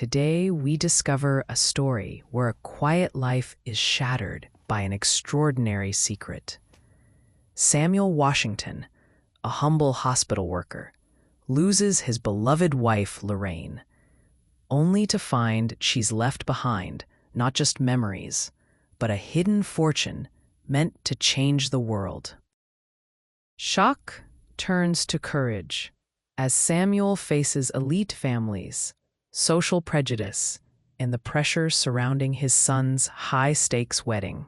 Today we discover a story where a quiet life is shattered by an extraordinary secret. Samuel Washington, a humble hospital worker, loses his beloved wife, Lorraine, only to find she's left behind not just memories, but a hidden fortune meant to change the world. Shock turns to courage as Samuel faces elite families, social prejudice, and the pressure surrounding his son's high-stakes wedding.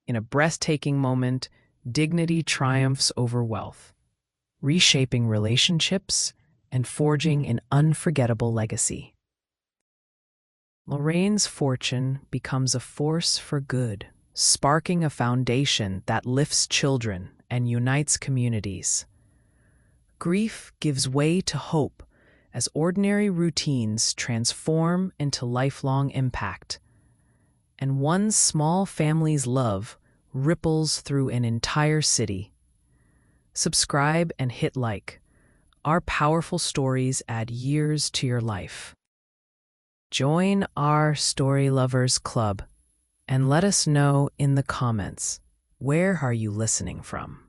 In a breathtaking moment, dignity triumphs over wealth, reshaping relationships and forging an unforgettable legacy. Lorraine's fortune becomes a force for good, sparking a foundation that lifts children and unites communities. Grief gives way to hope as ordinary routines transform into lifelong impact, and one small family's love ripples through an entire city. Subscribe and hit like. Our powerful stories add years to your life. Join our Story Lovers Club and let us know in the comments, where are you listening from?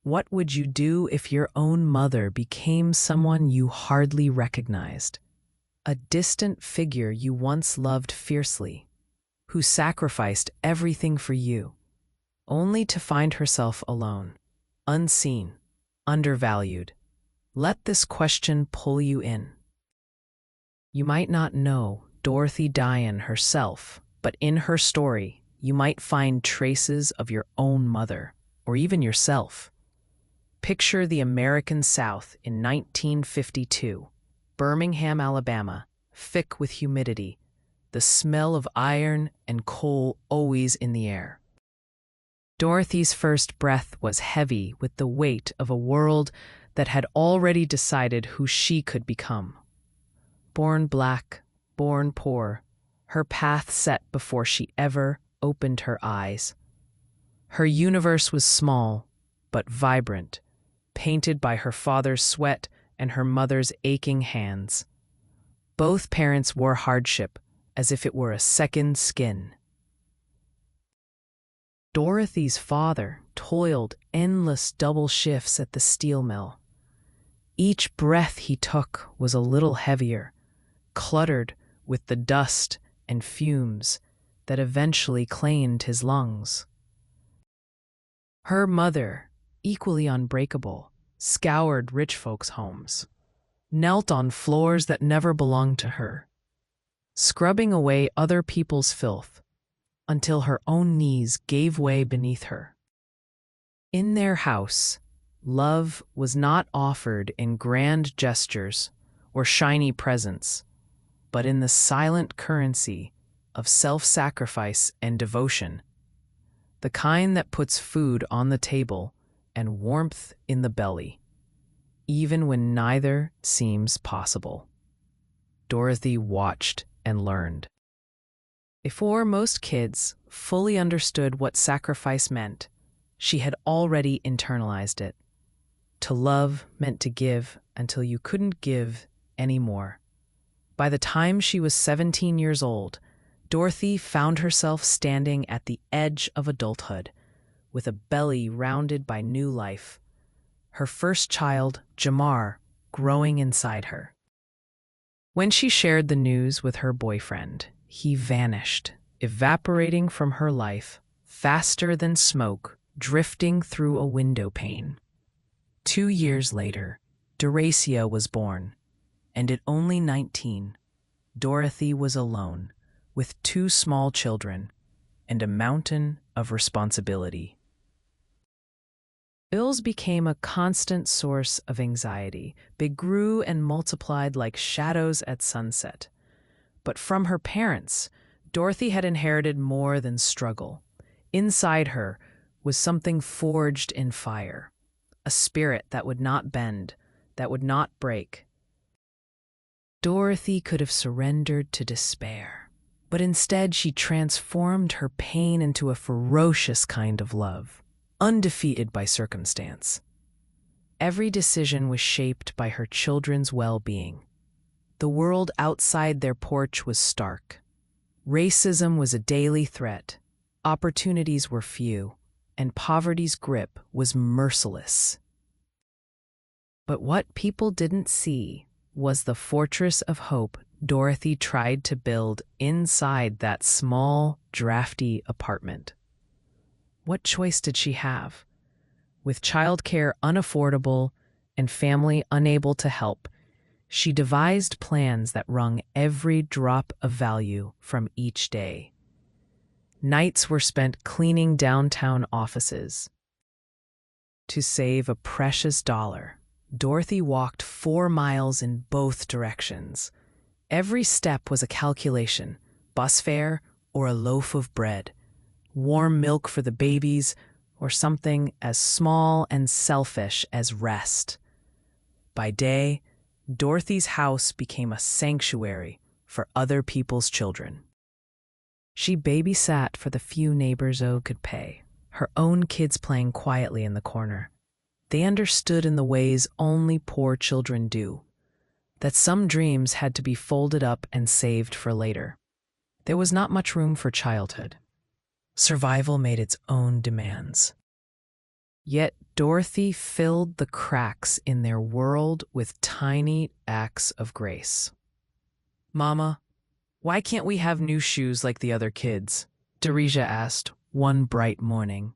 What would you do if your own mother became someone you hardly recognized? A distant figure you once loved fiercely, who sacrificed everything for you, only to find herself alone, unseen, undervalued. Let this question pull you in. You might not know Dorothy Diane herself, but in her story, you might find traces of your own mother, or even yourself. Picture the American South in 1952, Birmingham, Alabama, thick with humidity, the smell of iron and coal always in the air. Dorothy's first breath was heavy with the weight of a world that had already decided who she could become. Born black, born poor, her path set before she ever opened her eyes. Her universe was small, but vibrant, painted by her father's sweat and her mother's aching hands. Both parents wore hardship as if it were a second skin. Dorothy's father toiled endless double shifts at the steel mill. Each breath he took was a little heavier, cluttered with the dust and fumes that eventually claimed his lungs. Her mother, equally unbreakable, scoured rich folks' homes, knelt on floors that never belonged to her, scrubbing away other people's filth until her own knees gave way beneath her. In their house, love was not offered in grand gestures or shiny presents, but in the silent currency of self-sacrifice and devotion, the kind that puts food on the table and warmth in the belly, even when neither seems possible. Dorothy watched and learned. Before most kids fully understood what sacrifice meant, she had already internalized it. To love meant to give until you couldn't give anymore. By the time she was 17 years old, Dorothy found herself standing at the edge of adulthood, with a belly rounded by new life, her first child, Jamar, growing inside her. When she shared the news with her boyfriend, he vanished, evaporating from her life faster than smoke drifting through a window pane. 2 years later, Deracia was born, and at only 19, Dorothy was alone, with 2 small children and a mountain of responsibility. Bills became a constant source of anxiety. They grew and multiplied like shadows at sunset. But from her parents, Dorothy had inherited more than struggle. Inside her was something forged in fire, a spirit that would not bend, that would not break. Dorothy could have surrendered to despair, but instead she transformed her pain into a ferocious kind of love, undefeated by circumstance. Every decision was shaped by her children's well-being. the world outside their porch was stark. Racism was a daily threat, opportunities were few, and poverty's grip was merciless. But what people didn't see was the fortress of hope Dorothy tried to build inside that small, drafty apartment. What choice did she have? With childcare unaffordable and family unable to help, she devised plans that wrung every drop of value from each day. Nights were spent cleaning downtown offices. To save a precious dollar, Dorothy walked 4 miles in both directions. Every step was a calculation: bus fare or a loaf of bread, warm milk for the babies, or something as small and selfish as rest. By day, Dorothy's house became a sanctuary for other people's children. She babysat for the few neighbors O could pay, her own kids playing quietly in the corner. They understood in the ways only poor children do, that some dreams had to be folded up and saved for later. There was not much room for childhood. Survival made its own demands. Yet Dorothy filled the cracks in their world with tiny acts of grace. "Mama, why can't we have new shoes like the other kids?" Darija asked one bright morning,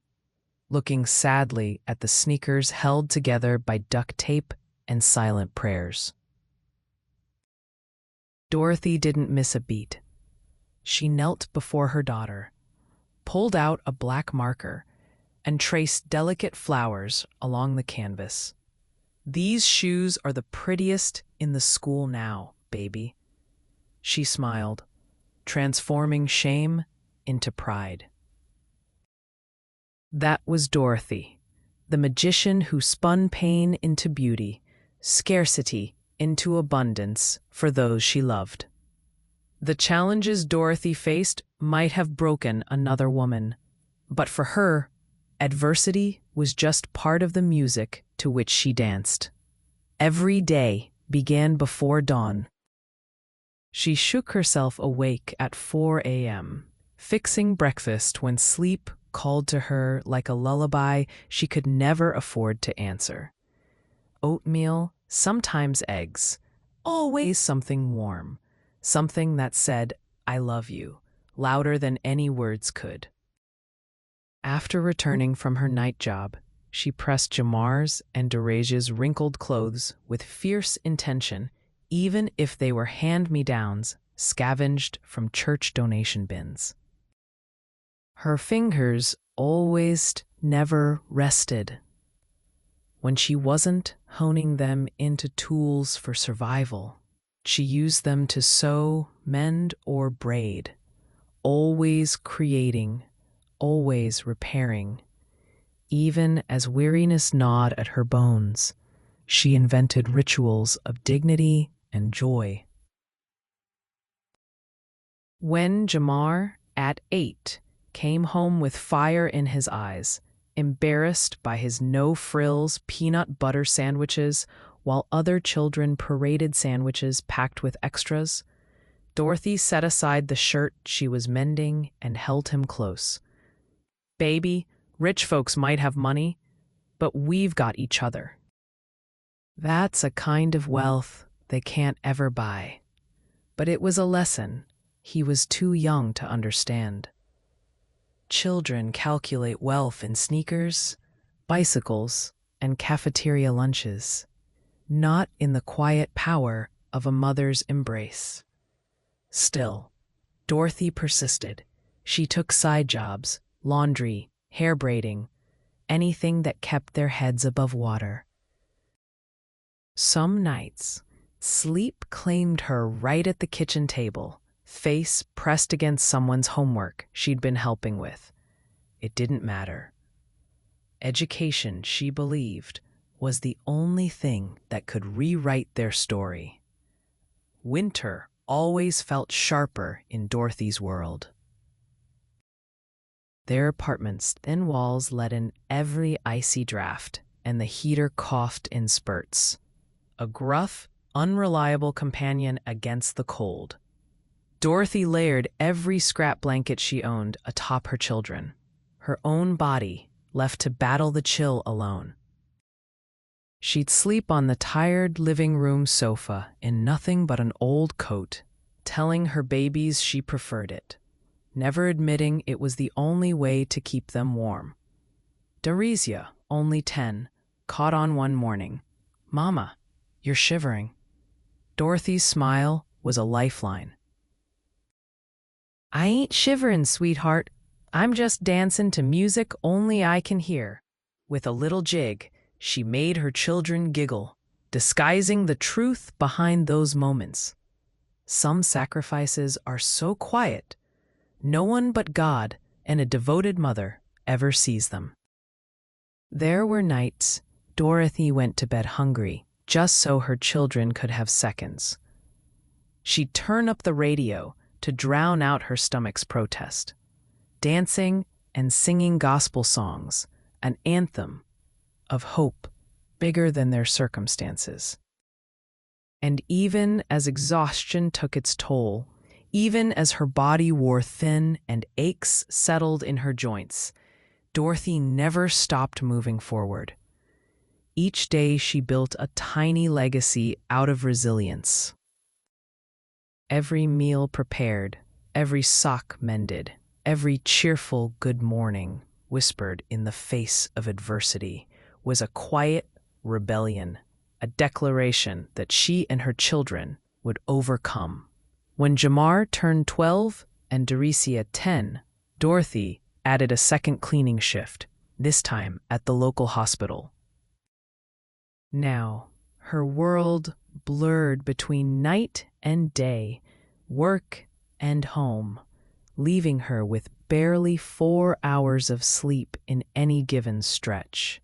looking sadly at the sneakers held together by duct tape and silent prayers. Dorothy didn't miss a beat. She knelt before her daughter, pulled out a black marker, and traced delicate flowers along the canvas. "These shoes are the prettiest in the school now, baby." She smiled, transforming shame into pride. That was Dorothy, the magician who spun pain into beauty, scarcity into abundance for those she loved. The challenges Dorothy faced might have broken another woman, but for her, adversity was just part of the music to which she danced. Every day began before dawn. She shook herself awake at 4 a.m., fixing breakfast when sleep called to her like a lullaby she could never afford to answer. Oatmeal, sometimes eggs, always something warm, something that said, "I love you," louder than any words could. After returning from her night job, she pressed Jamar's and Deraja's wrinkled clothes with fierce intention, even if they were hand-me-downs scavenged from church donation bins. Her fingers always never rested. When she wasn't honing them into tools for survival, she used them to sew, mend, or braid, always creating, always repairing. Even as weariness gnawed at her bones, she invented rituals of dignity and joy. When Jamar, at 8, came home with fire in his eyes, embarrassed by his no-frills peanut butter sandwiches while other children paraded sandwiches packed with extras, Dorothy set aside the shirt she was mending and held him close. "Baby, rich folks might have money, but we've got each other. That's a kind of wealth they can't ever buy." But it was a lesson he was too young to understand. Children calculate wealth in sneakers, bicycles, and cafeteria lunches, not in the quiet power of a mother's embrace. Still, Dorothy persisted. She took side jobs, laundry, hair braiding, anything that kept their heads above water. Some nights, sleep claimed her right at the kitchen table, face pressed against someone's homework she'd been helping with. It didn't matter. Education, she believed, was the only thing that could rewrite their story. Winter always felt sharper in Dorothy's world. Their apartment's thin walls let in every icy draft, and the heater coughed in spurts. A gruff, unreliable companion against the cold. Dorothy layered every scrap blanket she owned atop her children, her own body left to battle the chill alone. She'd sleep on the tired living room sofa in nothing but an old coat, telling her babies she preferred it, never admitting it was the only way to keep them warm. Darisia, only 10, caught on one morning. "Mama, you're shivering." Dorothy's smile was a lifeline. "I ain't shiverin', sweetheart. I'm just dancin' to music only I can hear." With a little jig, she made her children giggle, disguising the truth behind those moments. Some sacrifices are so quiet, no one but God and a devoted mother ever sees them. There were nights Dorothy went to bed hungry, just so her children could have seconds. She'd turn up the radio to drown out her stomach's protest, dancing and singing gospel songs, an anthem of hope bigger than their circumstances. And even as exhaustion took its toll, even as her body wore thin and aches settled in her joints, Dorothy never stopped moving forward. Each day she built a tiny legacy out of resilience. Every meal prepared, every sock mended, every cheerful good morning whispered in the face of adversity was a quiet rebellion, a declaration that she and her children would overcome. When Jamar turned 12 and Darisia 10, Dorothy added a second cleaning shift, this time at the local hospital. Now, her world blurred between night and day, work and home, leaving her with barely 4 hours of sleep in any given stretch.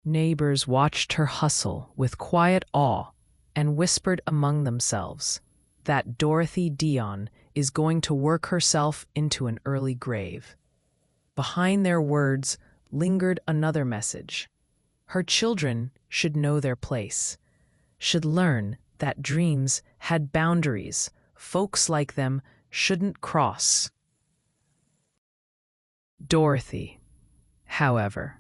Neighbors watched her hustle with quiet awe and whispered among themselves that Dorothy Dion is going to work herself into an early grave. Behind their words lingered another message. Her children should know their place, should learn that dreams had boundaries folks like them shouldn't cross. Dorothy, however,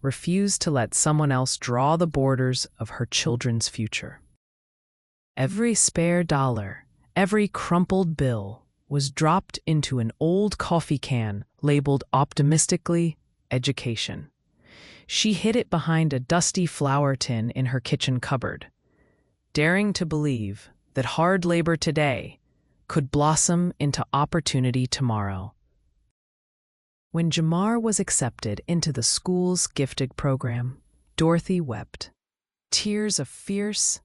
refused to let someone else draw the borders of her children's future. Every spare dollar, every crumpled bill was dropped into an old coffee can labeled optimistically education. She hid it behind a dusty flour tin in her kitchen cupboard, daring to believe that hard labor today could blossom into opportunity tomorrow. When Jamar was accepted into the school's gifted program, Dorothy wept. Tears of fierce,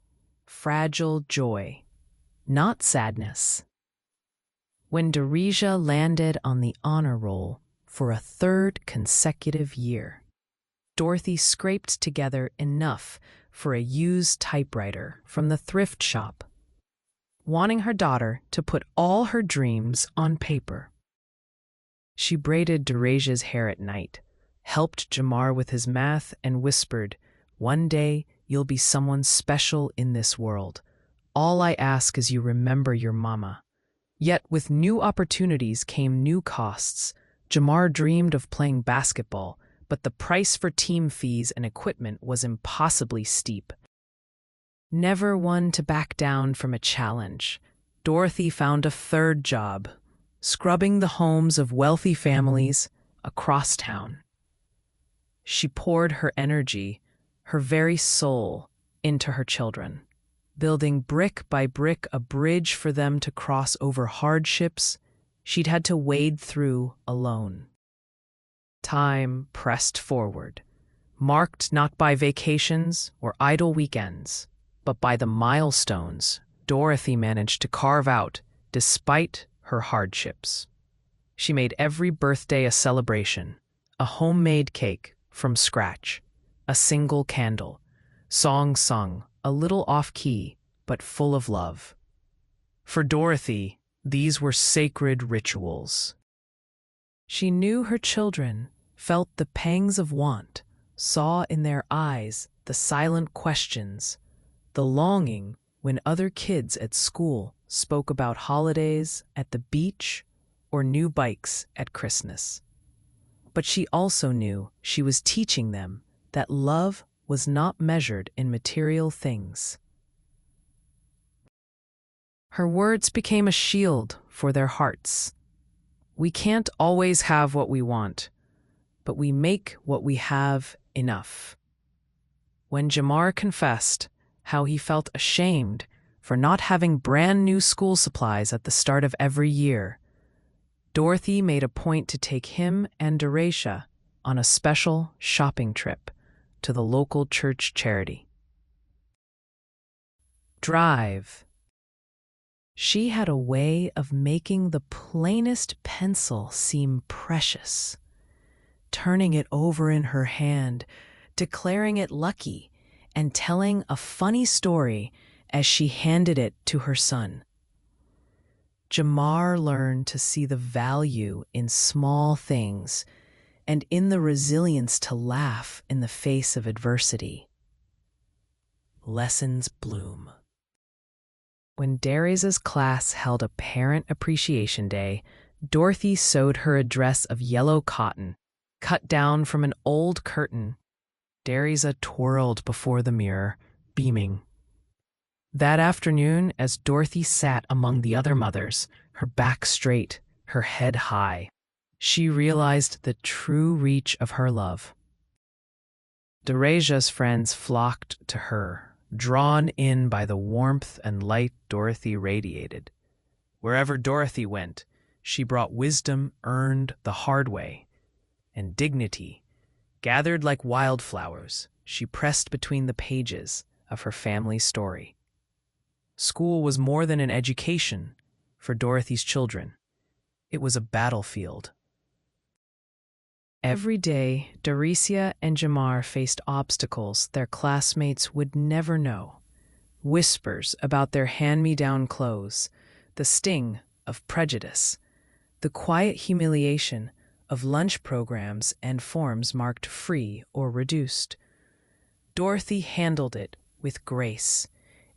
fragile joy, not sadness. When Darisia landed on the honor roll for a third consecutive year, Dorothy scraped together enough for a used typewriter from the thrift shop, wanting her daughter to put all her dreams on paper. She braided Darisia's hair at night, helped Jamar with his math, and whispered, "One day you'll be someone special in this world. All I ask is you remember your mama." Yet with new opportunities came new costs. Jamar dreamed of playing basketball, but the price for team fees and equipment was impossibly steep. Never one to back down from a challenge, Dorothy found a third job, scrubbing the homes of wealthy families across town. She poured her energy, her very soul, into her children, building brick by brick a bridge for them to cross over hardships she'd had to wade through alone. Time pressed forward, marked not by vacations or idle weekends, but by the milestones Dorothy managed to carve out despite her hardships. She made every birthday a celebration, a homemade cake from scratch, a single candle, songs sung, a little off-key, but full of love. For Dorothy, these were sacred rituals. She knew her children felt the pangs of want, saw in their eyes the silent questions, the longing when other kids at school spoke about holidays at the beach or new bikes at Christmas. But she also knew she was teaching them that love was not measured in material things. Her words became a shield for their hearts. We can't always have what we want, but we make what we have enough. When Jamar confessed how he felt ashamed for not having brand new school supplies at the start of every year, Dorothy made a point to take him and Deracia on a special shopping trip to the local church charity. Drive. She had a way of making the plainest pencil seem precious, turning it over in her hand, declaring it lucky, and telling a funny story as she handed it to her son. Jamar learned to see the value in small things and in the resilience to laugh in the face of adversity. Lessons bloom. When Darius's class held a Parent Appreciation Day, Dorothy sewed her a dress of yellow cotton, cut down from an old curtain. Darius twirled before the mirror, beaming. That afternoon, as Dorothy sat among the other mothers, her back straight, her head high, she realized the true reach of her love. Deracia's friends flocked to her, drawn in by the warmth and light Dorothy radiated. Wherever Dorothy went, she brought wisdom earned the hard way, and dignity, gathered like wildflowers, she pressed between the pages of her family story. School was more than an education for Dorothy's children. It was a battlefield. Every day, Deracia and Jamar faced obstacles their classmates would never know. Whispers about their hand-me-down clothes, the sting of prejudice, the quiet humiliation of lunch programs and forms marked free or reduced. Dorothy handled it with grace,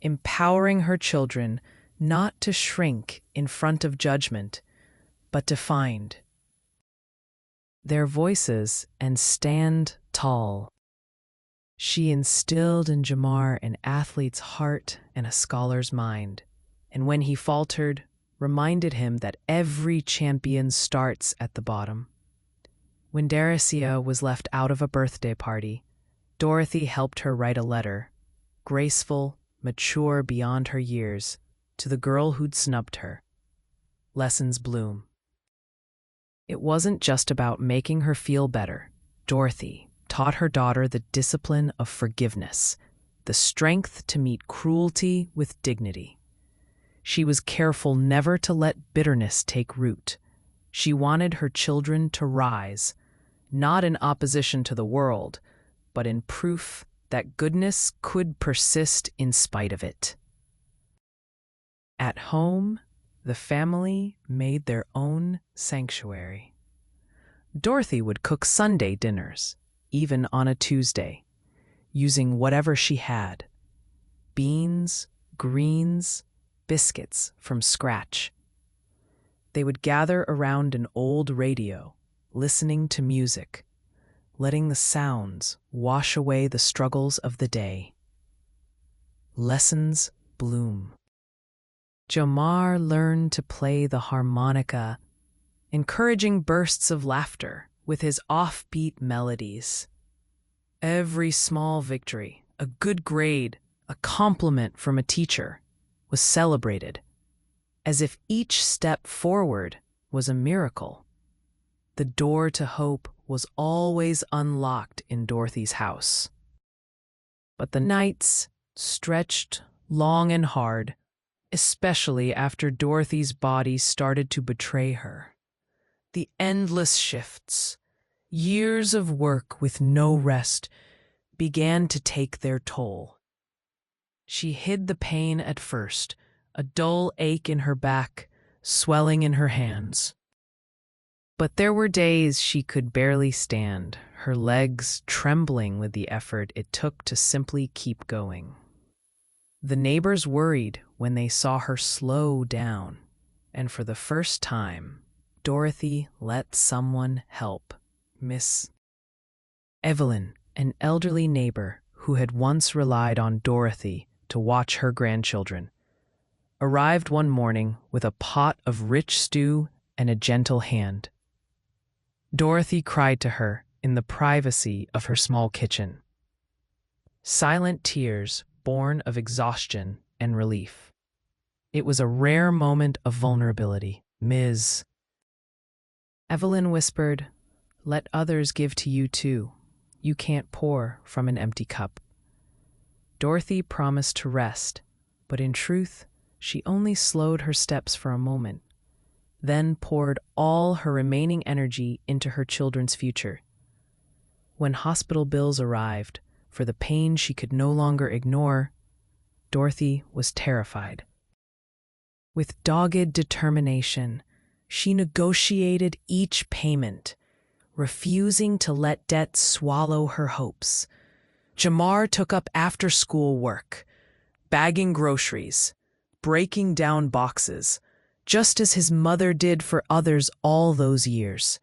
empowering her children not to shrink in front of judgment, but to find their voices and stand tall. She instilled in Jamar an athlete's heart and a scholar's mind, and when he faltered, reminded him that every champion starts at the bottom. When Deracia was left out of a birthday party, Dorothy helped her write a letter, graceful, mature beyond her years, to the girl who'd snubbed her. Lessons bloom. It wasn't just about making her feel better. Dorothy taught her daughter the discipline of forgiveness, the strength to meet cruelty with dignity. She was careful never to let bitterness take root. She wanted her children to rise, not in opposition to the world, but in proof that goodness could persist in spite of it. At home, the family made their own sanctuary. Dorothy would cook Sunday dinners, even on a Tuesday, using whatever she had: beans, greens, biscuits from scratch. They would gather around an old radio, listening to music, letting the sounds wash away the struggles of the day. Lessons bloom. Jamar learned to play the harmonica, encouraging bursts of laughter with his offbeat melodies. Every small victory, a good grade, a compliment from a teacher, was celebrated, as if each step forward was a miracle. The door to hope was always unlocked in Dorothy's house. But the nights stretched long and hard, especially after Dorothy's body started to betray her. The endless shifts, years of work with no rest, began to take their toll. She hid the pain at first, a dull ache in her back, swelling in her hands. But there were days she could barely stand, her legs trembling with the effort it took to simply keep going. The neighbors worried when they saw her slow down, and for the first time, Dorothy let someone help. Miss Evelyn, an elderly neighbor who had once relied on Dorothy to watch her grandchildren, arrived one morning with a pot of rich stew and a gentle hand. Dorothy cried to her in the privacy of her small kitchen. Silent tears born of exhaustion and relief. It was a rare moment of vulnerability. Ms. Evelyn whispered, "Let others give to you too. You can't pour from an empty cup." Dorothy promised to rest, but in truth, she only slowed her steps for a moment, then poured all her remaining energy into her children's future. When hospital bills arrived for the pain she could no longer ignore, Dorothy was terrified. With dogged determination, she negotiated each payment, refusing to let debt swallow her hopes. Jamar took up after-school work, bagging groceries, breaking down boxes, just as his mother did for others all those years.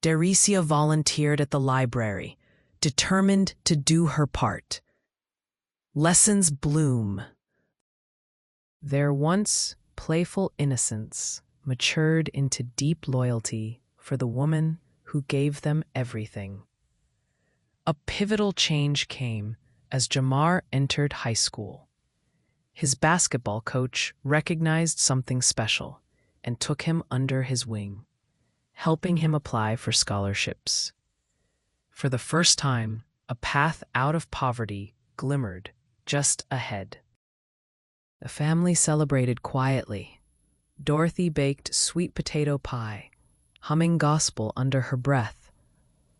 Dericia volunteered at the library, determined to do her part. Lessons bloom. Their once playful innocence matured into deep loyalty for the woman who gave them everything. A pivotal change came as Jamar entered high school. His basketball coach recognized something special and took him under his wing, helping him apply for scholarships. For the first time, a path out of poverty glimmered just ahead. The family celebrated quietly. Dorothy baked sweet potato pie, humming gospel under her breath,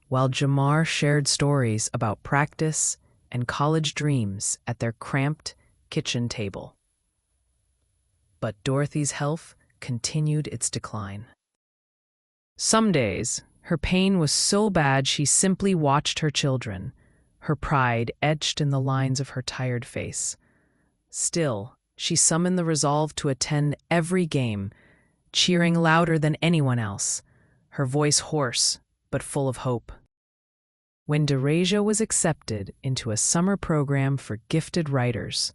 while Jamar shared stories about practice and college dreams at their cramped kitchen table. But Dorothy's health continued its decline. Some days, her pain was so bad she simply watched her children, her pride etched in the lines of her tired face. Still, she summoned the resolve to attend every game, cheering louder than anyone else, her voice hoarse but full of hope. When Derasia was accepted into a summer program for gifted writers,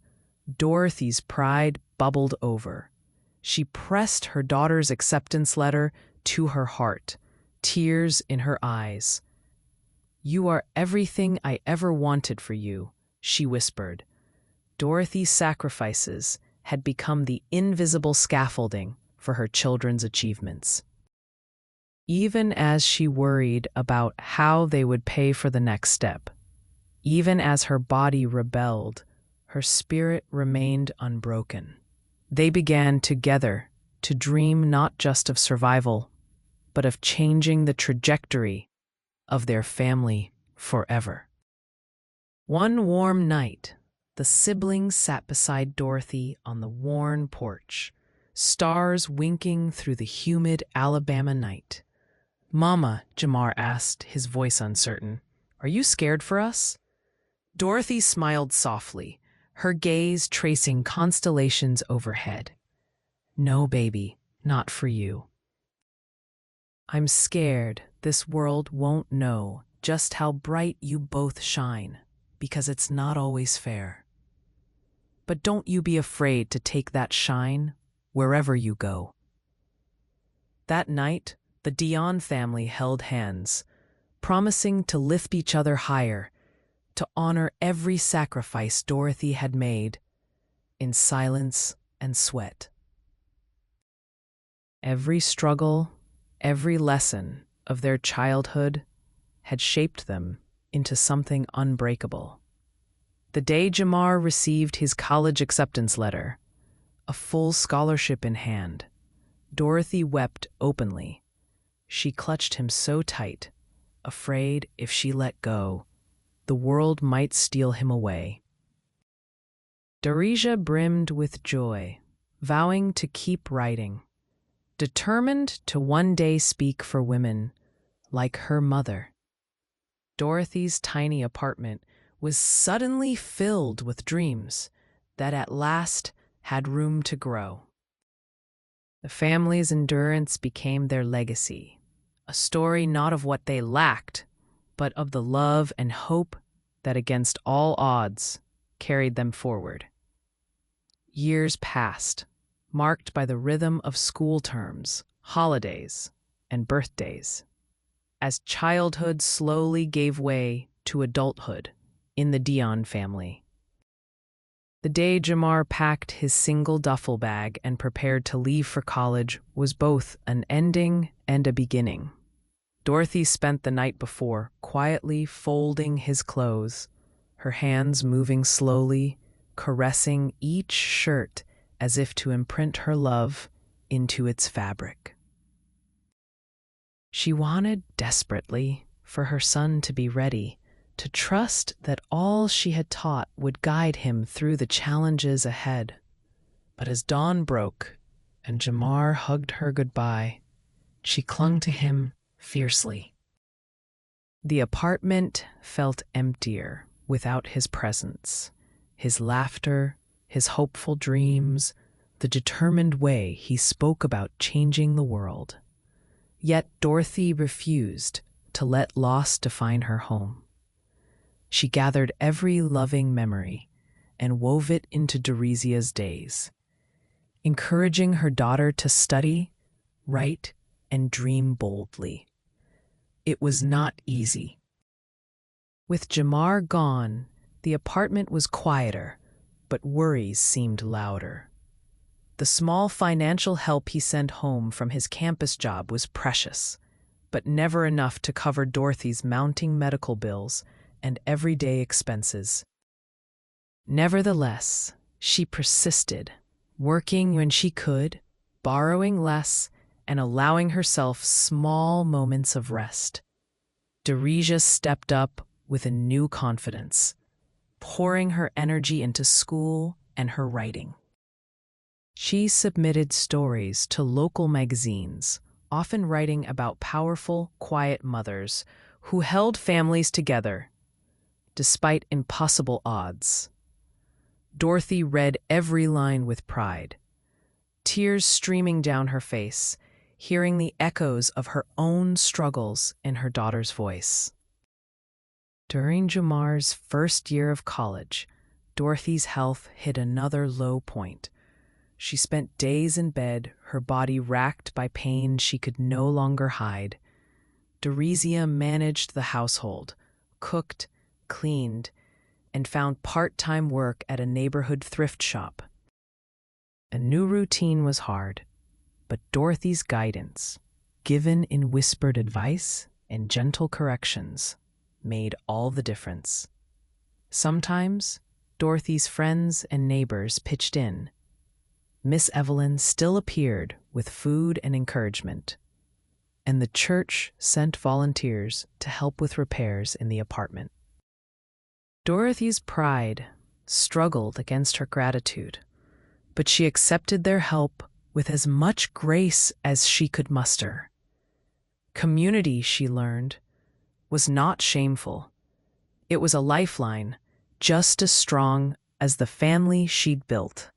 Dorothy's pride bubbled over. She pressed her daughter's acceptance letter to her heart, tears in her eyes. "You are everything I ever wanted for you," she whispered. Dorothy's sacrifices had become the invisible scaffolding for her children's achievements. Even as she worried about how they would pay for the next step, even as her body rebelled, her spirit remained unbroken. They began together to dream not just of survival, but of changing the trajectory of their family forever. One warm night, the siblings sat beside Dorothy on the worn porch, stars winking through the humid Alabama night. "Mama," Jamar asked, his voice uncertain, "are you scared for us?" Dorothy smiled softly, her gaze tracing constellations overhead. "No, baby, not for you. I'm scared this world won't know just how bright you both shine, because it's not always fair. But don't you be afraid to take that shine wherever you go." That night, the Dion family held hands, promising to lift each other higher, to honor every sacrifice Dorothy had made, in silence and sweat. Every struggle, every lesson of their childhood had shaped them into something unbreakable. The day Jamar received his college acceptance letter, a full scholarship in hand, Dorothy wept openly. She clutched him so tight, afraid if she let go, the world might steal him away. Derasia brimmed with joy, vowing to keep writing, determined to one day speak for women like her mother. Dorothy's tiny apartment was suddenly filled with dreams that at last had room to grow. The family's endurance became their legacy, a story not of what they lacked, but of the love and hope that against all odds carried them forward. Years passed, marked by the rhythm of school terms, holidays, and birthdays, as childhood slowly gave way to adulthood in the Dion family. The day Jamar packed his single duffel bag and prepared to leave for college was both an ending and a beginning. Dorothy spent the night before quietly folding his clothes, her hands moving slowly, caressing each shirt as if to imprint her love into its fabric. She wanted desperately for her son to be ready, to trust that all she had taught would guide him through the challenges ahead. But as dawn broke and Jamar hugged her goodbye, she clung to him fiercely. The apartment felt emptier without his presence, his laughter, his hopeful dreams, the determined way he spoke about changing the world. Yet Dorothy refused to let loss define her home. She gathered every loving memory and wove it into Doresia's days, encouraging her daughter to study, write, and dream boldly. It was not easy. With Jamar gone, the apartment was quieter, but worries seemed louder. The small financial help he sent home from his campus job was precious, but never enough to cover Dorothy's mounting medical bills and everyday expenses. Nevertheless, she persisted, working when she could, borrowing less, and allowing herself small moments of rest. Doresia stepped up with a new confidence, pouring her energy into school and her writing. She submitted stories to local magazines, often writing about powerful, quiet mothers who held families together despite impossible odds. Dorothy read every line with pride, tears streaming down her face, hearing the echoes of her own struggles in her daughter's voice. During Jamar's first year of college, Dorothy's health hit another low point. She spent days in bed, her body racked by pain she could no longer hide. Doresia managed the household, cooked, cleaned, and found part-time work at a neighborhood thrift shop. A new routine was hard, but Dorothy's guidance, given in whispered advice and gentle corrections, made all the difference. Sometimes, Dorothy's friends and neighbors pitched in. Miss Evelyn still appeared with food and encouragement, and the church sent volunteers to help with repairs in the apartment. Dorothy's pride struggled against her gratitude, but she accepted their help with as much grace as she could muster. Community, she learned, was not shameful. It was a lifeline just as strong as the family she'd built.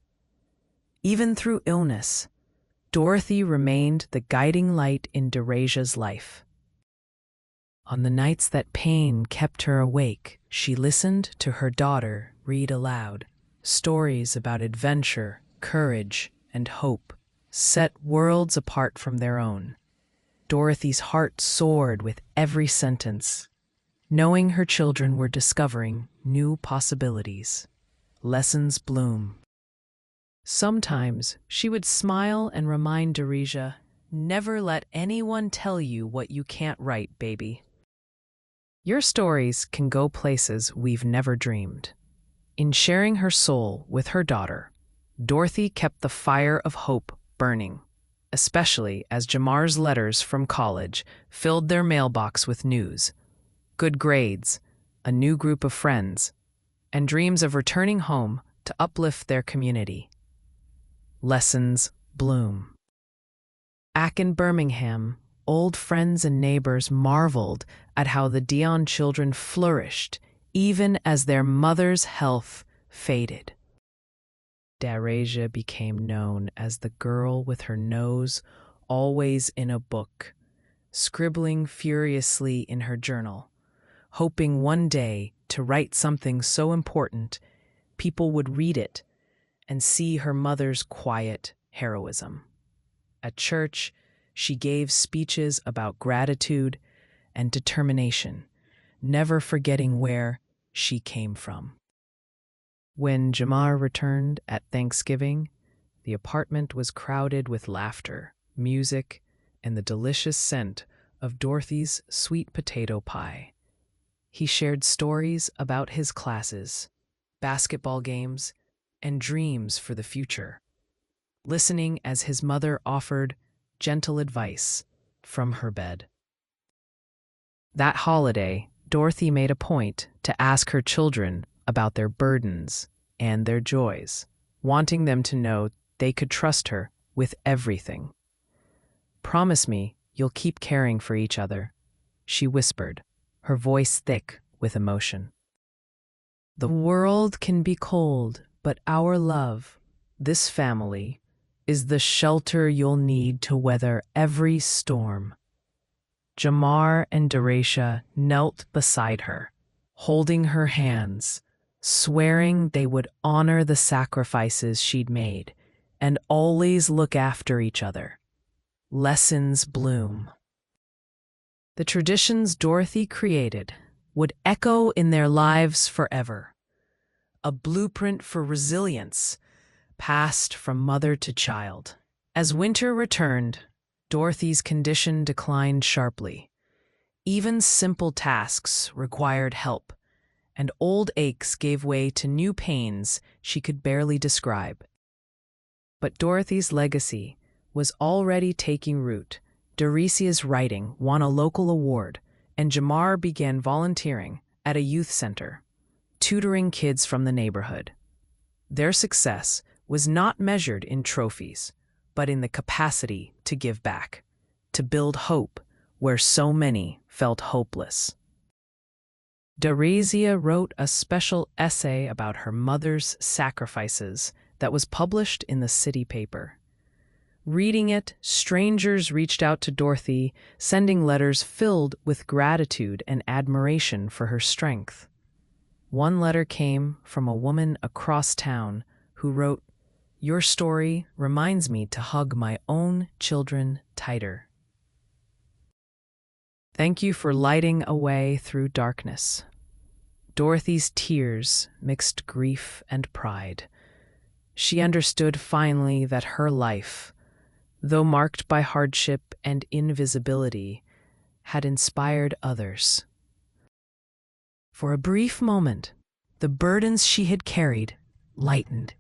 Even through illness, Dorothy remained the guiding light in Doresia's life. On the nights that pain kept her awake, she listened to her daughter read aloud, stories about adventure, courage, and hope, set worlds apart from their own. Dorothy's heart soared with every sentence, knowing her children were discovering new possibilities. Lessons bloom. Sometimes she would smile and remind Doresia, "Never let anyone tell you what you can't write, baby." Your stories can go places we've never dreamed. In sharing her soul with her daughter, Dorothy kept the fire of hope burning, especially as Jamar's letters from college filled their mailbox with news, good grades, a new group of friends, and dreams of returning home to uplift their community. Lessons bloom. Back in Birmingham, old friends and neighbors marveled at how the Dion children flourished even as their mother's health faded. Darasia became known as the girl with her nose always in a book, scribbling furiously in her journal, hoping one day to write something so important people would read it and see her mother's quiet heroism. At church, she gave speeches about gratitude and determination, never forgetting where she came from. When Jamar returned at Thanksgiving, the apartment was crowded with laughter, music, and the delicious scent of Dorothy's sweet potato pie. He shared stories about his classes, basketball games, and dreams for the future, listening as his mother offered gentle advice from her bed. That holiday, Dorothy made a point to ask her children about their burdens and their joys, wanting them to know they could trust her with everything. "Promise me you'll keep caring for each other," she whispered, her voice thick with emotion. "The world can be cold, but our love, this family, is the shelter you'll need to weather every storm." Jamar and Darasia knelt beside her, holding her hands, swearing they would honor the sacrifices she'd made and always look after each other. Lessons bloom. The traditions Dorothy created would echo in their lives forever, a blueprint for resilience passed from mother to child. As winter returned, Dorothy's condition declined sharply. Even simple tasks required help, and old aches gave way to new pains she could barely describe. But Dorothy's legacy was already taking root. Daricia's writing won a local award, and Jamar began volunteering at a youth center, tutoring kids from the neighborhood. Their success was not measured in trophies, but in the capacity to give back, to build hope where so many felt hopeless. Darisia wrote a special essay about her mother's sacrifices that was published in the city paper. Reading it, strangers reached out to Dorothy, sending letters filled with gratitude and admiration for her strength. One letter came from a woman across town who wrote, "Your story reminds me to hug my own children tighter. Thank you for lighting a way through darkness." Dorothy's tears mixed grief and pride. She understood finally that her life, though marked by hardship and invisibility, had inspired others. For a brief moment, the burdens she had carried lightened,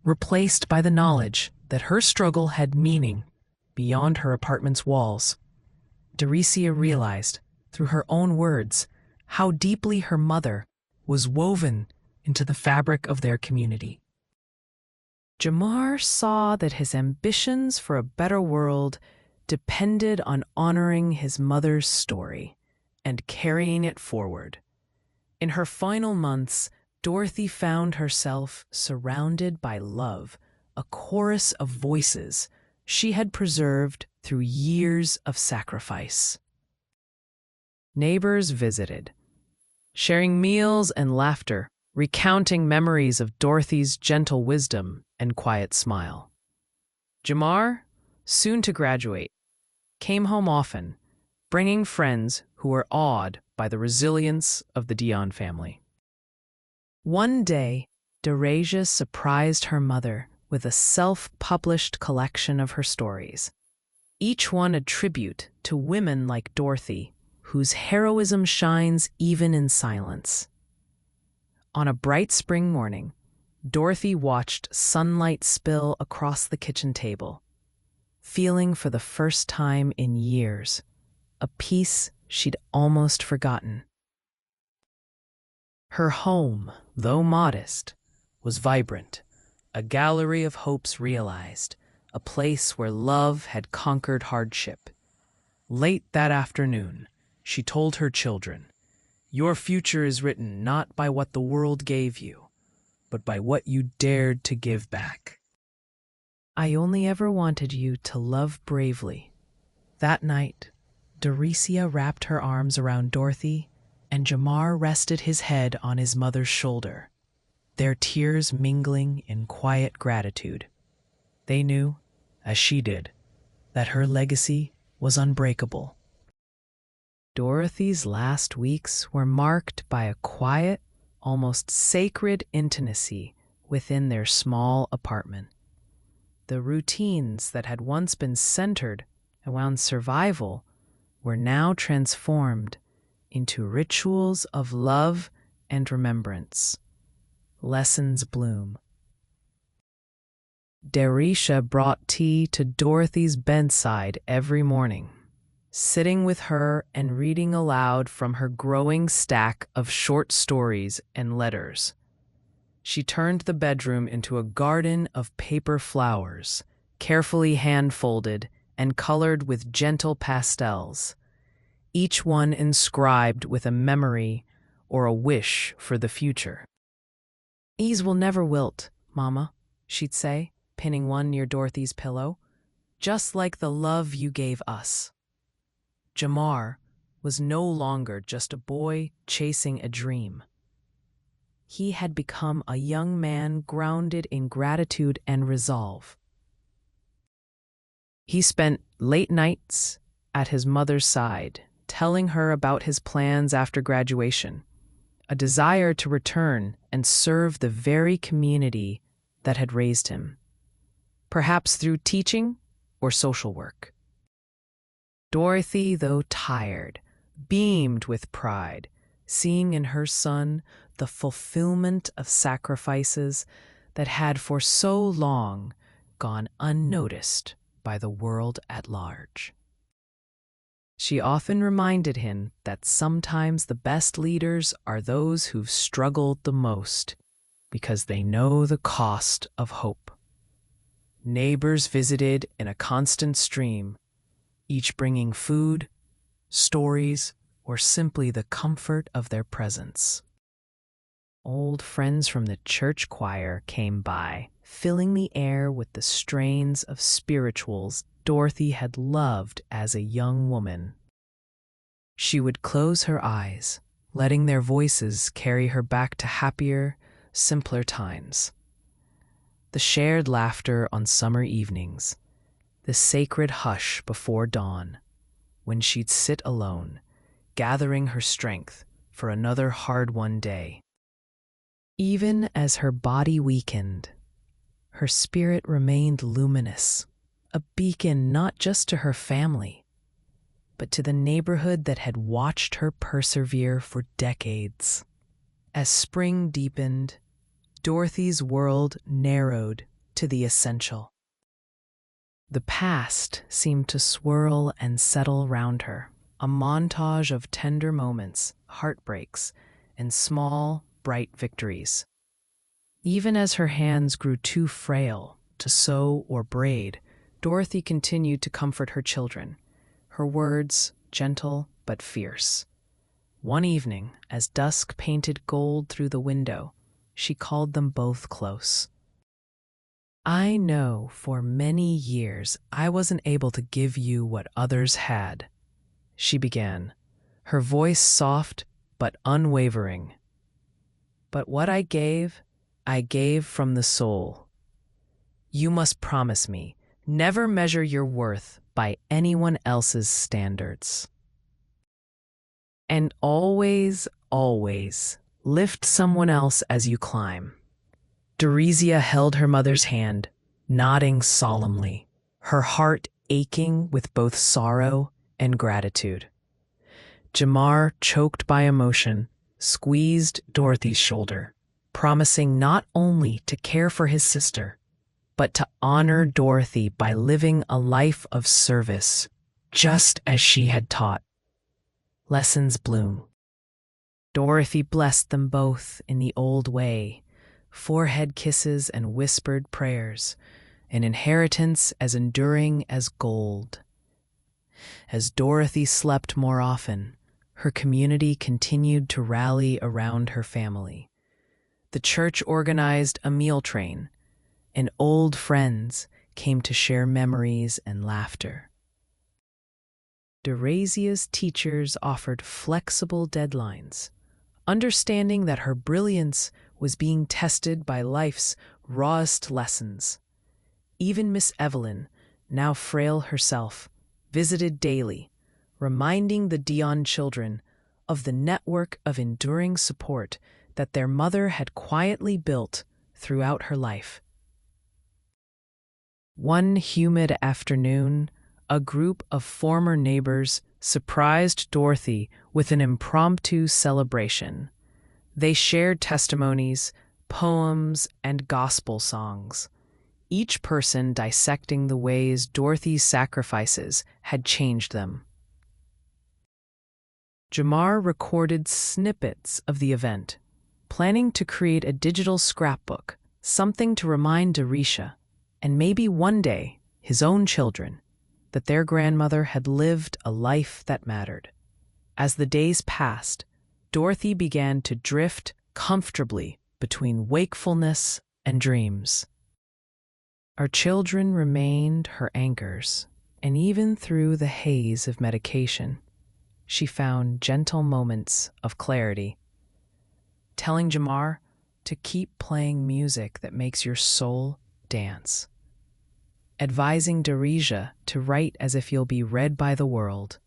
replaced by the knowledge that her struggle had meaning beyond her apartment's walls. Darisia realized, through her own words, how deeply her mother was woven into the fabric of their community. Jamar saw that his ambitions for a better world depended on honoring his mother's story and carrying it forward. In her final months, Dorothy found herself surrounded by love, a chorus of voices she had preserved through years of sacrifice. Neighbors visited, sharing meals and laughter, recounting memories of Dorothy's gentle wisdom and quiet smile. Jamar, soon to graduate, came home often, bringing friends who were awed by the resilience of the Dion family. One day, Darasia surprised her mother with a self-published collection of her stories, each one a tribute to women like Dorothy, whose heroism shines even in silence. On a bright spring morning, Dorothy watched sunlight spill across the kitchen table, feeling for the first time in years a peace she'd almost forgotten. Her home, though modest, was vibrant, a gallery of hopes realized, a place where love had conquered hardship. Late that afternoon, she told her children, "Your future is written not by what the world gave you, but by what you dared to give back. I only ever wanted you to love bravely. That night, Doricia wrapped her arms around Dorothy, and Jamar rested his head on his mother's shoulder, their tears mingling in quiet gratitude. They knew, as she did, that her legacy was unbreakable. Dorothy's last weeks were marked by a quiet, almost sacred intimacy within their small apartment. The routines that had once been centered around survival were now transformed into rituals of love and remembrance. Lessons bloom. Doricia brought tea to Dorothy's bedside every morning, sitting with her and reading aloud from her growing stack of short stories and letters. She turned the bedroom into a garden of paper flowers, carefully hand-folded and colored with gentle pastels, each one inscribed with a memory or a wish for the future. "These will never wilt, Mama," she'd say, pinning one near Dorothy's pillow, "just like the love you gave us." Jamar was no longer just a boy chasing a dream. He had become a young man grounded in gratitude and resolve. He spent late nights at his mother's side, telling her about his plans after graduation, a desire to return and serve the very community that had raised him, perhaps through teaching or social work. Dorothy, though tired, beamed with pride, seeing in her son the fulfillment of sacrifices that had for so long gone unnoticed by the world at large. She often reminded him that sometimes the best leaders are those who've struggled the most because they know the cost of hope. Neighbors visited in a constant stream, each bringing food, stories, or simply the comfort of their presence. Old friends from the church choir came by, filling the air with the strains of spirituals Dorothy had loved as a young woman. She would close her eyes, letting their voices carry her back to happier, simpler times. The shared laughter on summer evenings, the sacred hush before dawn, when she'd sit alone, gathering her strength for another hard-won day. Even as her body weakened, her spirit remained luminous, a beacon not just to her family, but to the neighborhood that had watched her persevere for decades. As spring deepened, Dorothy's world narrowed to the essential. The past seemed to swirl and settle round her, a montage of tender moments, heartbreaks, and small, bright victories. Even as her hands grew too frail to sew or braid, Dorothy continued to comfort her children, her words gentle but fierce. One evening, as dusk painted gold through the window, she called them both close. "I know for many years I wasn't able to give you what others had," she began, her voice soft but unwavering. "But what I gave from the soul. You must promise me, never measure your worth by anyone else's standards. And always, always, lift someone else as you climb." Doricia held her mother's hand, nodding solemnly, her heart aching with both sorrow and gratitude. Jamar, choked by emotion, squeezed Dorothy's shoulder, promising not only to care for his sister, but to honor Dorothy by living a life of service, just as she had taught. Lessons bloom. Dorothy blessed them both in the old way, forehead kisses and whispered prayers, an inheritance as enduring as gold. As Dorothy slept more often, her community continued to rally around her family. The church organized a meal train, and old friends came to share memories and laughter. Deresia's teachers offered flexible deadlines, understanding that her brilliance was being tested by life's rawest lessons. Even Miss Evelyn, now frail herself, visited daily, reminding the Dion children of the network of enduring support that their mother had quietly built throughout her life. One humid afternoon, a group of former neighbors surprised Dorothy with an impromptu celebration. They shared testimonies, poems, and gospel songs, each person dissecting the ways Dorothy's sacrifices had changed them. Jamar recorded snippets of the event, planning to create a digital scrapbook, something to remind Derisha, and maybe one day his own children, that their grandmother had lived a life that mattered. As the days passed, Dorothy began to drift comfortably between wakefulness and dreams. Our children remained her anchors, and even through the haze of medication, she found gentle moments of clarity, telling Jamar to keep playing music that makes your soul dance, advising Derisha to write as if you'll be read by the world,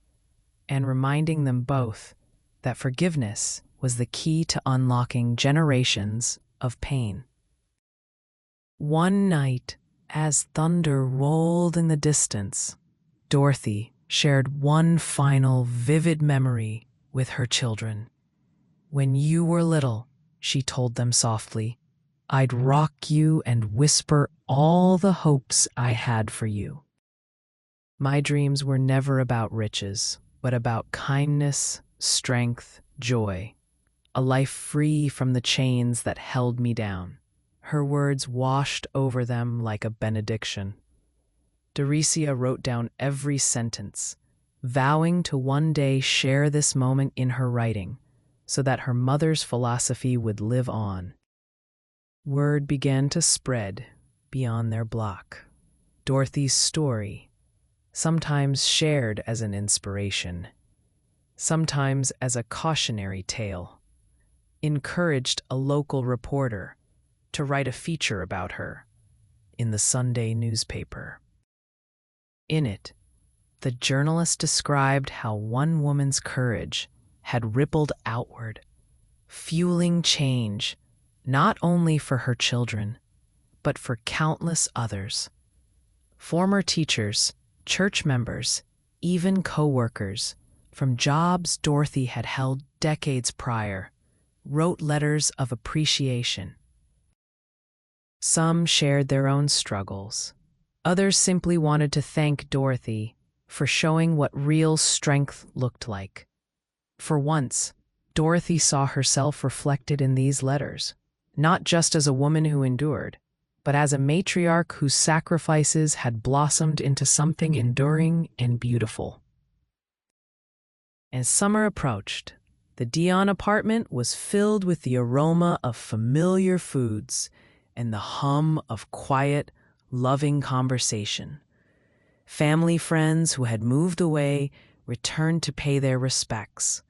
and reminding them both that forgiveness was the key to unlocking generations of pain. One night, as thunder rolled in the distance, Dorothy shared one final vivid memory with her children. "When you were little," she told them softly, "I'd rock you and whisper all the hopes I had for you. My dreams were never about riches, but about kindness, strength, joy, a life free from the chains that held me down." Her words washed over them like a benediction. Deresia wrote down every sentence, vowing to one day share this moment in her writing, so that her mother's philosophy would live on. Word began to spread beyond their block. Dorothy's story, sometimes shared as an inspiration, sometimes as a cautionary tale, encouraged a local reporter to write a feature about her in the Sunday newspaper. In it, the journalist described how one woman's courage had rippled outward, fueling change not only for her children, but for countless others. Former teachers, church members, even co-workers from jobs Dorothy had held decades prior wrote letters of appreciation. Some shared their own struggles. Others simply wanted to thank Dorothy for showing what real strength looked like. For once, Dorothy saw herself reflected in these letters, not just as a woman who endured, but as a matriarch whose sacrifices had blossomed into something enduring and beautiful. As summer approached, the Dion apartment was filled with the aroma of familiar foods and the hum of quiet, loving conversation. Family friends who had moved away returned to pay their respects,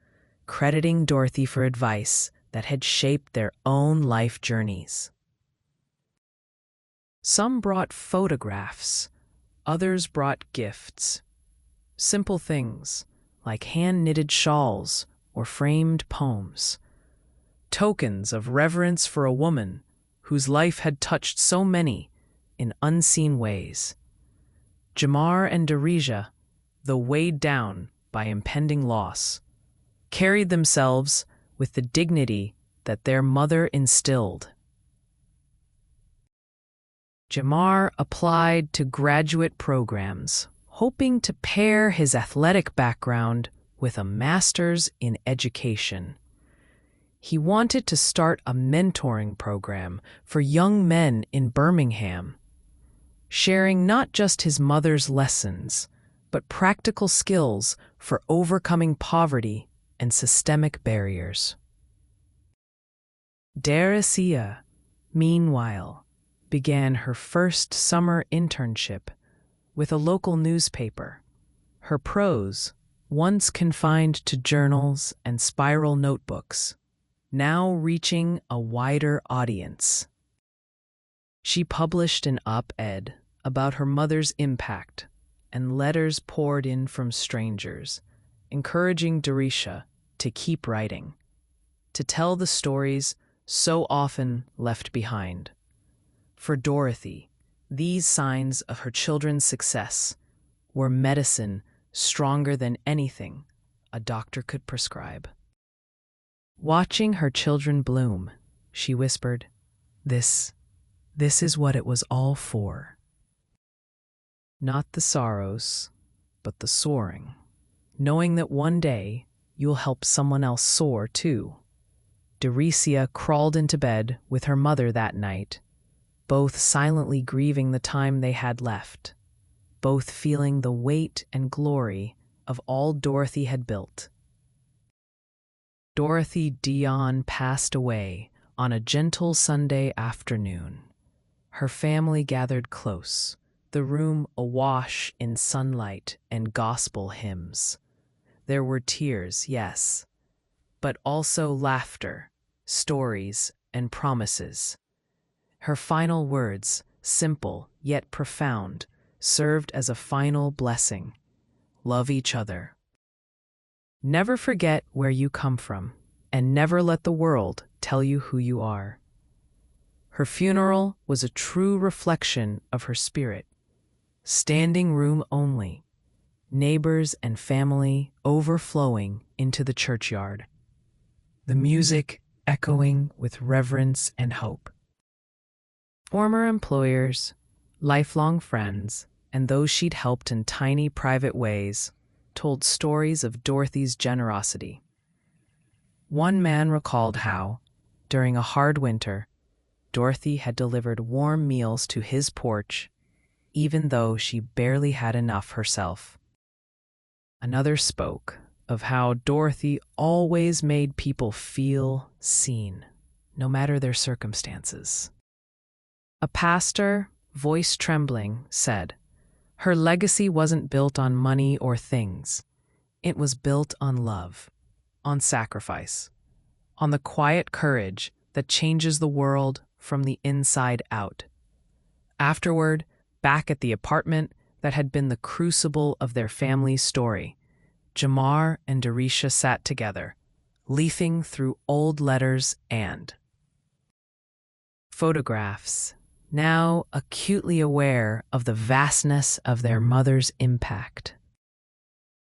crediting Dorothy for advice that had shaped their own life journeys. Some brought photographs, others brought gifts. Simple things like hand-knitted shawls or framed poems. Tokens of reverence for a woman whose life had touched so many in unseen ways. Jamar and Derisha, though weighed down by impending loss, carried themselves with the dignity that their mother instilled. Jamar applied to graduate programs, hoping to pair his athletic background with a master's in education. He wanted to start a mentoring program for young men in Birmingham, sharing not just his mother's lessons, but practical skills for overcoming poverty and systemic barriers. Dorothea, meanwhile, began her first summer internship with a local newspaper. Her prose, once confined to journals and spiral notebooks, now reaching a wider audience. She published an op-ed about her mother's impact, and letters poured in from strangers, encouraging Dorisha to keep writing, to tell the stories so often left behind. For Dorothy, these signs of her children's success were medicine stronger than anything a doctor could prescribe. Watching her children bloom, she whispered, This is what it was all for. Not the sorrows, but the soaring, knowing that one day you'll help someone else soar too. Dorothea crawled into bed with her mother that night, both silently grieving the time they had left, both feeling the weight and glory of all Dorothy had built. Dorothy Dion passed away on a gentle Sunday afternoon. Her family gathered close, the room awash in sunlight and gospel hymns. There were tears, yes, but also laughter, stories, and promises. Her final words, simple yet profound, served as a final blessing. Love each other. Never forget where you come from, and never let the world tell you who you are. Her funeral was a true reflection of her spirit. Standing room only, neighbors and family overflowing into the churchyard, the music echoing with reverence and hope. Former employers, lifelong friends, and those she'd helped in tiny private ways told stories of Dorothy's generosity. One man recalled how, during a hard winter, Dorothy had delivered warm meals to his porch, even though she barely had enough herself. Another spoke of how Dorothy always made people feel seen, no matter their circumstances. A pastor, voice trembling, said, "Her legacy wasn't built on money or things. It was built on love, on sacrifice, on the quiet courage that changes the world from the inside out." Afterward, back at the apartment that had been the crucible of their family's story, Jamar and Dorisha sat together, leafing through old letters and photographs, now acutely aware of the vastness of their mother's impact.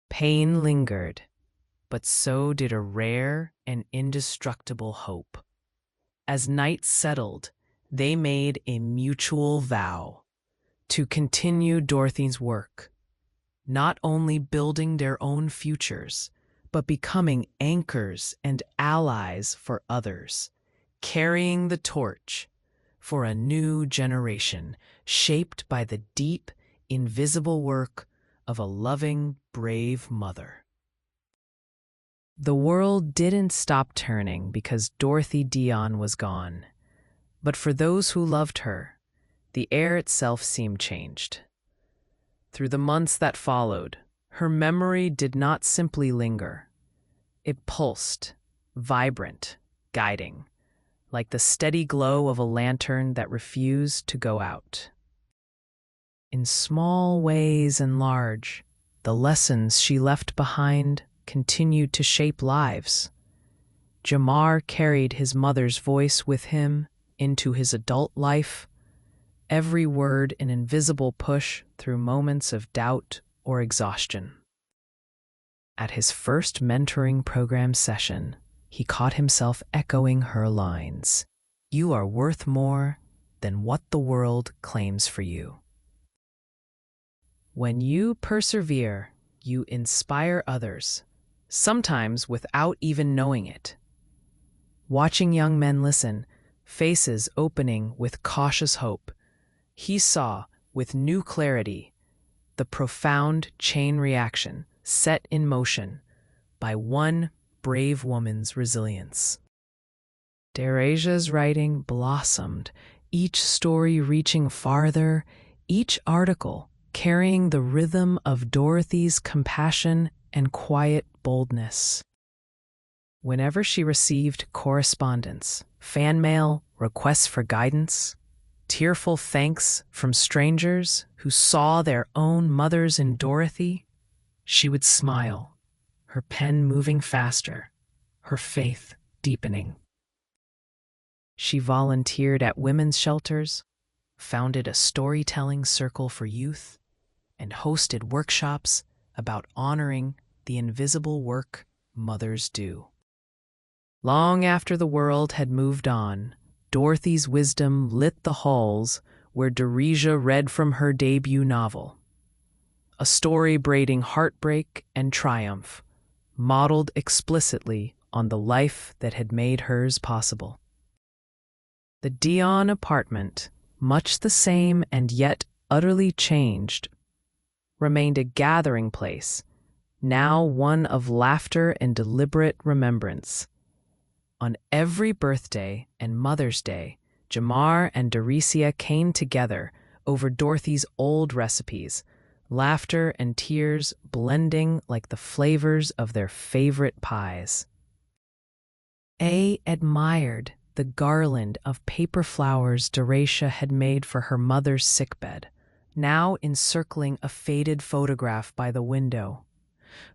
Pain lingered, but so did a rare and indestructible hope. As night settled, they made a mutual vow to continue Dorothy's work, not only building their own futures, but becoming anchors and allies for others, carrying the torch for a new generation shaped by the deep, invisible work of a loving, brave mother. The world didn't stop turning because Dorothy Dion was gone, but for those who loved her, the air itself seemed changed. Through the months that followed, her memory did not simply linger. It pulsed, vibrant, guiding, like the steady glow of a lantern that refused to go out. In small ways and large, the lessons she left behind continued to shape lives. Jamar carried his mother's voice with him into his adult life, every word an invisible push through moments of doubt or exhaustion. At his first mentoring program session, he caught himself echoing her lines, "You are worth more than what the world claims for you." When you persevere, you inspire others, sometimes without even knowing it. Watching young men listen, faces opening with cautious hope, he saw, with new clarity, the profound chain reaction set in motion by one brave woman's resilience. Deresia's writing blossomed, each story reaching farther, each article carrying the rhythm of Dorothy's compassion and quiet boldness. Whenever she received correspondence, fan mail, requests for guidance, tearful thanks from strangers who saw their own mothers in Dorothy, she would smile, her pen moving faster, her faith deepening. She volunteered at women's shelters, founded a storytelling circle for youth, and hosted workshops about honoring the invisible work mothers do. Long after the world had moved on, Dorothy's wisdom lit the halls where Deresia read from her debut novel, a story braiding heartbreak and triumph, modeled explicitly on the life that had made hers possible. The Dion apartment, much the same and yet utterly changed, remained a gathering place, now one of laughter and deliberate remembrance. On every birthday and Mother's Day, Jamar and Deresia came together over Dorothy's old recipes, laughter and tears blending like the flavors of their favorite pies. A admired the garland of paper flowers Deresia had made for her mother's sickbed, now encircling a faded photograph by the window.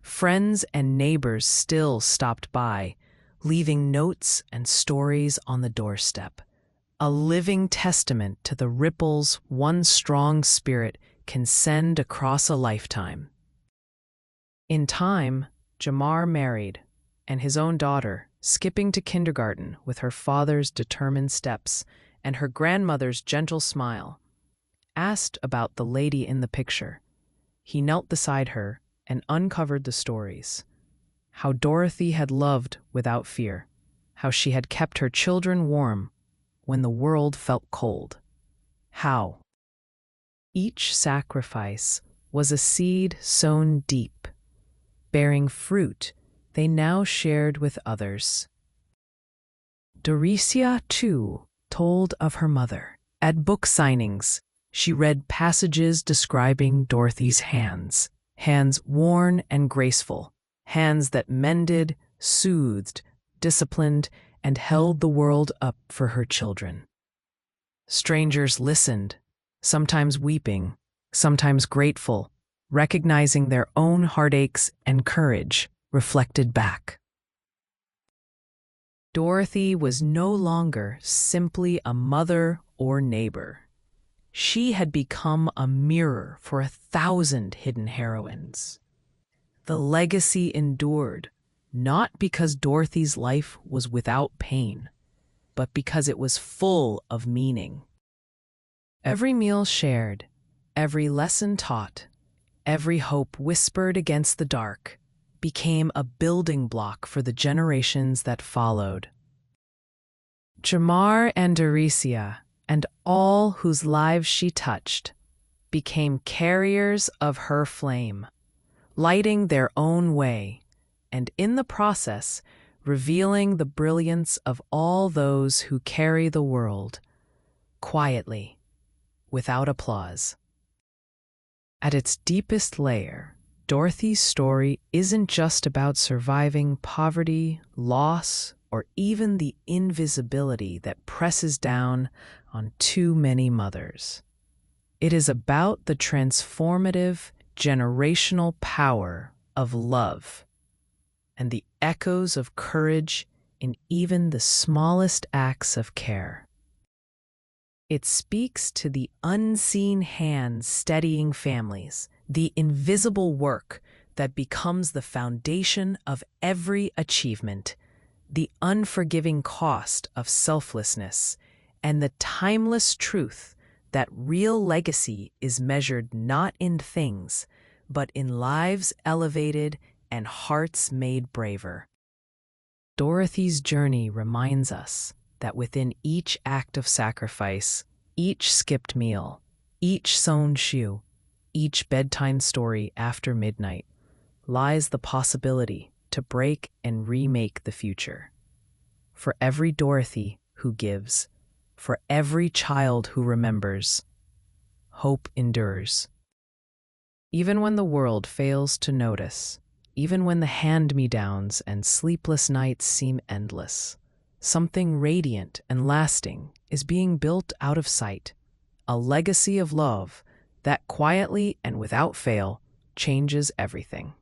Friends and neighbors still stopped by, leaving notes and stories on the doorstep, a living testament to the ripples one strong spirit can send across a lifetime. In time, Jamar married, and his own daughter, skipping to kindergarten with her father's determined steps and her grandmother's gentle smile, asked about the lady in the picture. He knelt beside her and uncovered the stories. How Dorothy had loved without fear, how she had kept her children warm when the world felt cold. How each sacrifice was a seed sown deep, bearing fruit they now shared with others. Deresia, too, told of her mother. At book signings, she read passages describing Dorothy's hands, hands worn and graceful, hands that mended, soothed, disciplined, and held the world up for her children. Strangers listened, sometimes weeping, sometimes grateful, recognizing their own heartaches and courage reflected back. Dorothy was no longer simply a mother or neighbor. She had become a mirror for 1,000 hidden heroines. The legacy endured, not because Dorothy's life was without pain, but because it was full of meaning. Every meal shared, every lesson taught, every hope whispered against the dark, became a building block for the generations that followed. Jamar and Deresia, and all whose lives she touched, became carriers of her flame, lighting their own way, and in the process, revealing the brilliance of all those who carry the world, quietly, without applause. At its deepest layer, Dorothy's story isn't just about surviving poverty, loss, or even the invisibility that presses down on too many mothers. It is about the transformative, generational power of love and the echoes of courage in even the smallest acts of care. It speaks to the unseen hands steadying families, the invisible work that becomes the foundation of every achievement, the unforgiving cost of selflessness, and the timeless truth that real legacy is measured not in things, but in lives elevated and hearts made braver. Dorothy's journey reminds us that within each act of sacrifice, each skipped meal, each sewn shoe, each bedtime story after midnight, lies the possibility to break and remake the future. for every Dorothy who gives, for every child who remembers. Hope endures. Even when the world fails to notice, even when the hand-me-downs and sleepless nights seem endless, something radiant and lasting is being built out of sight, a legacy of love that quietly and without fail changes everything.